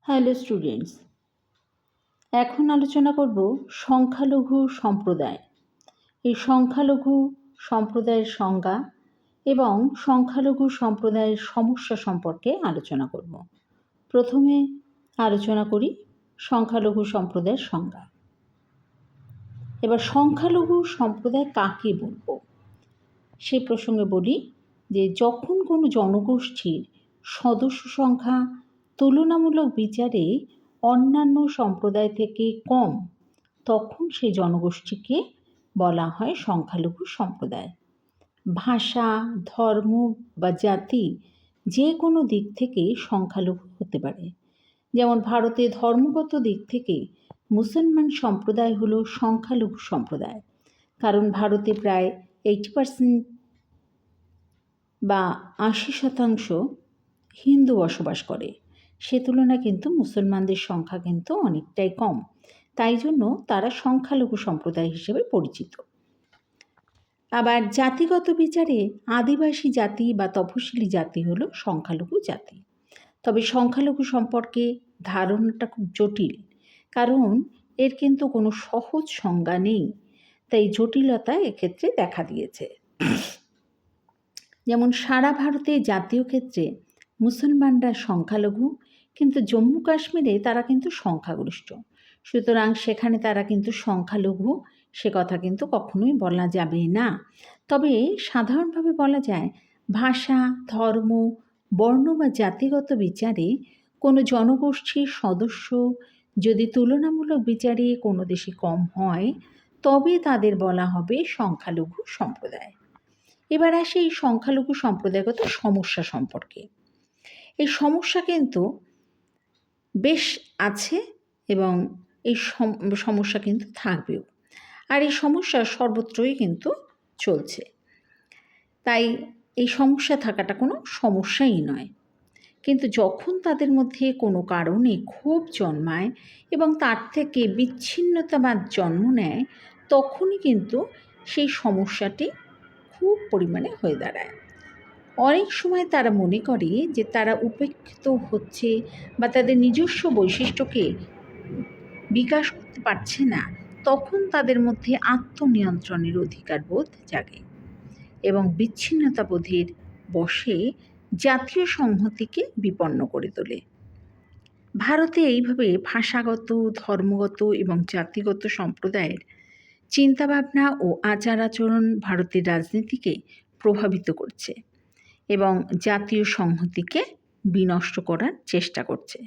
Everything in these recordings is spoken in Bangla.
হ্যালো স্টুডেন্টস, এখন আলোচনা করব সংখ্যালঘু সম্প্রদায়। এই সংখ্যালঘু সম্প্রদায়ের সংজ্ঞা এবং সংখ্যালঘু সম্প্রদায়ের সমস্যা সম্পর্কে আলোচনা করব। প্রথমে আলোচনা করি সংখ্যালঘু সম্প্রদায়ের সংজ্ঞা। এবার সংখ্যালঘু সম্প্রদায় কাকে বলবো সেই প্রসঙ্গে বলি যে যখন কোনো জনগোষ্ঠীর সদস্য সংখ্যা তুলনামূলক বিচারে অন্যান্য সম্প্রদায় থেকে কম, তখন সেই জনগোষ্ঠীকে বলা হয় সংখ্যালঘু সম্প্রদায়। ভাষা, ধর্ম বা জাতি যে কোনো দিক থেকে সংখ্যালঘু হতে পারে। যেমন ভারতে ধর্মগত দিক থেকে মুসলমান সম্প্রদায় হলো সংখ্যালঘু সম্প্রদায়, কারণ ভারতে প্রায় 80% বা 80% হিন্দু বসবাস করে। সে তুলনায় কিন্তু মুসলমানদের সংখ্যা কিন্তু অনেকটাই কম, তাই জন্য তারা সংখ্যালঘু সম্প্রদায় হিসেবে পরিচিত। আবার জাতিগত বিচারে আদিবাসী জাতি বা তপশিলি জাতি হলো সংখ্যালঘু জাতি। তবে সংখ্যালঘু সম্পর্কে ধারণাটা খুব জটিল, কারণ এর কিন্তু কোনো সহজ সংজ্ঞা নেই, তাই জটিলতা এক্ষেত্রে দেখা দিয়েছে। যেমন সারা ভারতে জাতীয় ক্ষেত্রে মুসলমানরা সংখ্যালঘু, কিন্তু জম্মু কাশ্মীরে তারা কিন্তু সংখ্যাগরিষ্ঠ। সুতরাং সেখানে তারা কিন্তু সংখ্যালঘু সে কথা কিন্তু কখনোই বলা যাবে না। তবে সাধারণভাবে বলা যায় ভাষা, ধর্ম, বর্ণ বা জাতিগত বিচারে কোনো জনগোষ্ঠীর সদস্য যদি তুলনামূলক বিচারে কোনো দেশে কম হয়, তবে তাদের বলা হবে সংখ্যালঘু সম্প্রদায়। এবার আসে এই সংখ্যালঘু সম্প্রদায়গত সমস্যা সম্পর্কে। এই সমস্যা কিন্তু বেশ আছে এবং এই সমস্যা কিন্তু থাকবেও, আর এই সমস্যা সর্বত্রই কিন্তু চলছে। তাই এই সমস্যা থাকাটা কোনো সমস্যাই নয়, কিন্তু যখন তাদের মধ্যে কোনো কারণে ক্ষোভ জন্মায় এবং তার থেকে বিচ্ছিন্নতাবাদ জন্ম নেয়, তখনই কিন্তু সেই সমস্যাটি খুব পরিমাণে হয়ে দাঁড়ায়। অনেক সময় তারা মনে করে যে তারা উপেক্ষিত হচ্ছে বা তাদের নিজস্ব বৈশিষ্ট্যকে বিকাশ করতে পারছে না, তখন তাদের মধ্যে আত্মনিয়ন্ত্রণের অধিকার বোধ জাগে এবং বিচ্ছিন্নতাবোধের বশে জাতীয় সংহতিকে বিপন্ন করে তোলে। ভারতে এইভাবে ভাষাগত, ধর্মগত এবং জাতিগত সম্প্রদায়ের চিন্তাভাবনা ও আচার আচরণ ভারতের রাজনীতিকে প্রভাবিত করছে এবং জাতীয় সংহতিকে বিনষ্ট করার চেষ্টা করছে।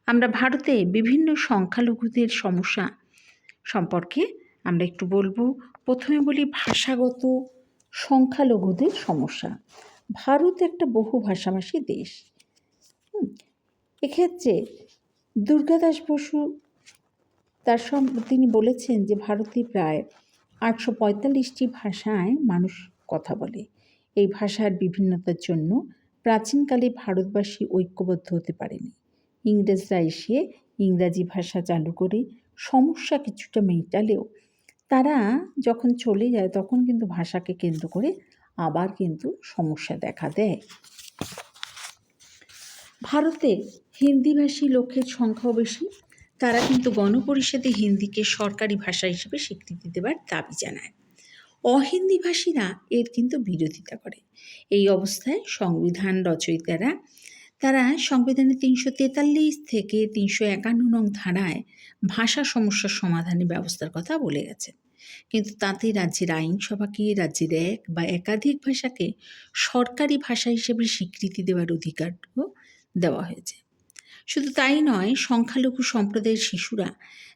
আমরা ভারতে বিভিন্ন সংখ্যালঘুদের সমস্যা সম্পর্কে আমরা একটু বলবো। প্রথমে বলি ভাষাগত সংখ্যালঘুদের সমস্যা। ভারত একটা বহু ভাষাভাষী দেশ। এক্ষেত্রে দুর্গাদাস বসু তিনি বলেছেন যে ভারতে প্রায় 845টি ভাষায় মানুষ কথা বলে। এই ভাষার বিভিন্নতার জন্য প্রাচীনকালে ভারতবাসী ঐক্যবদ্ধ হতে পারেনি। ইংরেজরা এসে ইংরাজি ভাষা চালু করে সমস্যা কিছুটা মেটালেও তারা যখন চলে যায় তখন কিন্তু ভাষাকে কেন্দ্র করে আবার কিন্তু সমস্যা দেখা দেয়। ভারতে হিন্দিভাষী লোকের সংখ্যাও বেশি। তারা কিন্তু গণপরিষদে হিন্দিকে সরকারি ভাষা হিসেবে স্বীকৃতি দেবার দাবি জানায়। অহিন্দিভাষীরা এর কিন্তু বিরোধিতা করে। এই অবস্থায় সংবিধান রচয়িতারা তারা সংবিধানের 343 থেকে 351 নং ধারায় ভাষা সমস্যার সমাধানের ব্যবস্থার কথা বলে গেছেন, কিন্তু তাতে রাজ্যের আইনসভাকে রাজ্যের এক বা একাধিক ভাষাকে সরকারি ভাষা হিসেবে স্বীকৃতি দেওয়ার অধিকারও দেওয়া হয়েছে। শুধু তাই নয়, সংখ্যালঘু সম্প্রদায়ের শিশুরা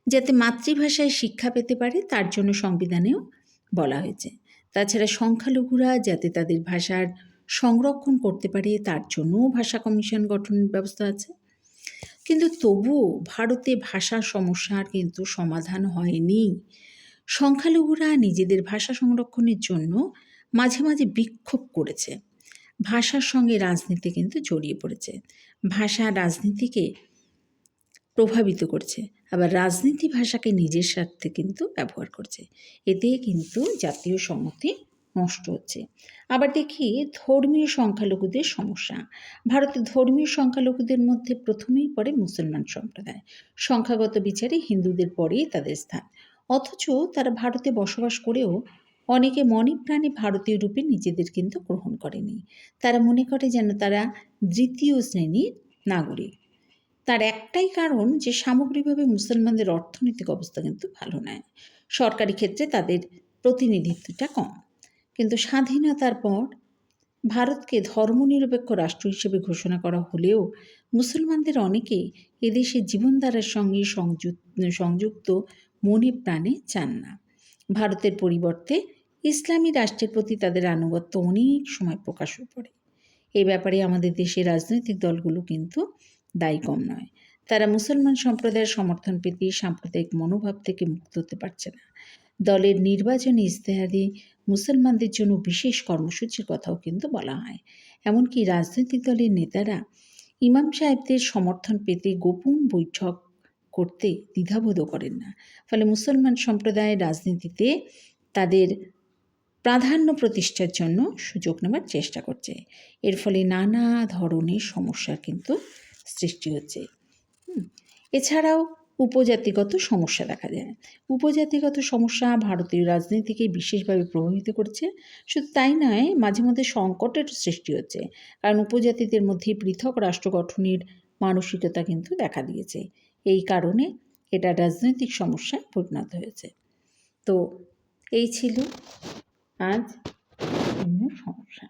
যাতে মাতৃভাষায় শিক্ষা পেতে পারে তার জন্য সংবিধানেও বলা হয়েছে। তাছাড়া সংখ্যালঘুরা যাতে তাদের ভাষার সংরক্ষণ করতে পারে তার জন্যও ভাষা কমিশন গঠনের ব্যবস্থা আছে। কিন্তু তবুও ভারতে ভাষা সমস্যার কিন্তু সমাধান হয়নি। সংখ্যালঘুরা নিজেদের ভাষা সংরক্ষণের জন্য মাঝে মাঝে বিক্ষোভ করেছে। ভাষার সঙ্গে রাজনীতি কিন্তু জড়িয়ে পড়েছে। ভাষা রাজনীতিকে প্রভাবিত করছে, আবার রাজনীতি ভাষাকে নিজের স্বার্থে কিন্তু ব্যবহার করছে। এতে কিন্তু জাতীয় সংহতি নষ্ট হচ্ছে। আবার দেখি ধর্মীয় সংখ্যালঘুদের সমস্যা। ভারতে ধর্মীয় সংখ্যালঘুদের মধ্যে প্রথমেই পড়ে মুসলমান সম্প্রদায়। সংখ্যাগত বিচারে হিন্দুদের পরেই তাদের স্থান। অথচ তারা ভারতে বসবাস করেও অনেকে মনে প্রাণে ভারতীয় রূপে নিজেদের কিন্তু গ্রহণ করেনি। তারা মনে করে যেন তারা দ্বিতীয় শ্রেণীর নাগরিক। তার একটাই কারণ যে সামগ্রিকভাবে মুসলমানদের অর্থনৈতিক অবস্থা কিন্তু ভালো নয়। সরকারি ক্ষেত্রে তাদের প্রতিনিধিত্বটা কম। কিন্তু স্বাধীনতার পর ভারতকে ধর্মনিরপেক্ষ রাষ্ট্র হিসেবে ঘোষণা করা হলেও মুসলমানদের অনেকেই এদেশের জীবনধারার সঙ্গে সংযুক্ত মনে প্রাণে চান না। ভারতের পরিবর্তে ইসলামী রাষ্ট্রের প্রতি তাদের আনুগত্য অনেক সময় প্রকাশ হয়ে পড়ে। এই ব্যাপারে আমাদের দেশের রাজনৈতিক দলগুলো কিন্তু দায়ী কম নয়। তারা মুসলমান সম্প্রদায়ের সমর্থন পেতে সাম্প্রদায়িক মনোভাব থেকে মুক্ত হতে পারছে না। দলের নির্বাচনী ইশতেহারে মুসলমানদের জন্য বিশেষ কর্মসূচির কথাও কিন্তু বলা হয়। এমনকি রাজনৈতিক দলের নেতারা ইমাম সাহেবদের সমর্থন পেতে গোপন বৈঠক করতে দ্বিধাবোধও করেন না। ফলে মুসলমান সম্প্রদায়ের রাজনীতিতে তাদের প্রাধান্য প্রতিষ্ঠার জন্য সুযোগ নেওয়ার চেষ্টা করছে। এর ফলে নানা ধরনের সমস্যার কিন্তু সৃষ্টি হচ্ছে। এছাড়াও উপজাতিগত সমস্যা দেখা যায়। উপজাতিগত সমস্যা ভারতীয় রাজনীতিকে বিশেষভাবে প্রভাবিত করছে। শুধু তাই নয়, মাঝে মধ্যে সংকটের সৃষ্টি হচ্ছে, কারণ উপজাতিদের মধ্যে পৃথক রাষ্ট্র গঠনের মানসিকতা কিন্তু দেখা দিয়েছে। এই কারণে এটা রাজনৈতিক সমস্যায় পরিণত হয়েছে। তো এই ছিল আজ বিভিন্ন সমস্যা।